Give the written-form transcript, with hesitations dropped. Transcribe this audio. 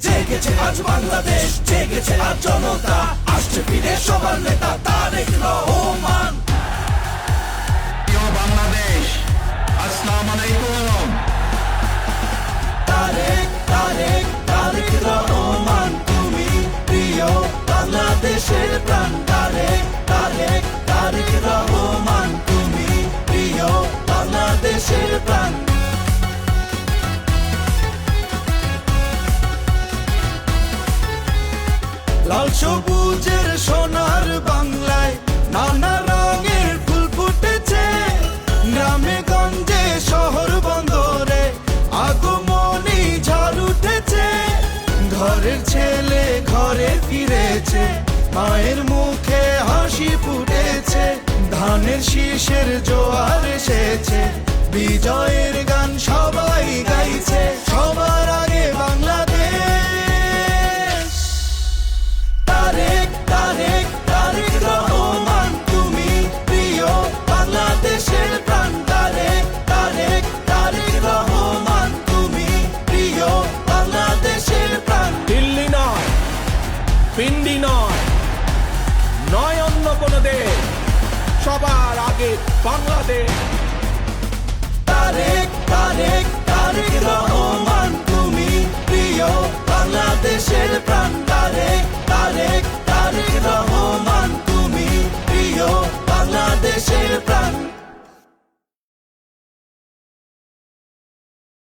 জেগেছে আজ বাংলাদেশ, জেগেছে আজ জনতা, আসছে ফিরে সবার নেতা তারেক রহমান। প্রিয় বাংলাদেশ, আসসালামু আলাইকুম। তারেক তারেক তারেক রহমান, তুমি প্রিয় বাংলাদেশের প্রাণ। তারেক তারেক তারেক রহমান, তুমি প্রিয় বাংলাদেশের প্রাণ। লাল সবুজের সোনার বাংলায় নানা রঙের ফুল ফুটেছে, গ্রামে গঞ্জে শহর বন্দরে আগমনী ঝড় উঠেছে। ঘরের ছেলে ঘরে ফিরেছে, মায়ের মুখে হাসি ফুটেছে, ধানের শীষের জোয়ার এসেছে, বিজয়ের গান সবাই গাইছে। সবার আগে বাংলাদেশ। তারেক তারেক তারেক রহমান, তুমি প্রিয় বাংলাদেশের প্রাণ। তারেক তারেক তারেক রহমান, তুমি প্রিয় বাংলাদেশের প্রাণ। দিল্লি নয়, পিন্ডি নয়, নয় অন্য কোনো দেশ, সবার আগে বাংলাদেশ। তারেক তারেক তারেক রহমান, তুমি প্রিয় বাংলাদেশের প্রাণ। তারেক তারেক তারেক রহমান, তুমি প্রিয় বাংলাদেশের প্রাণ।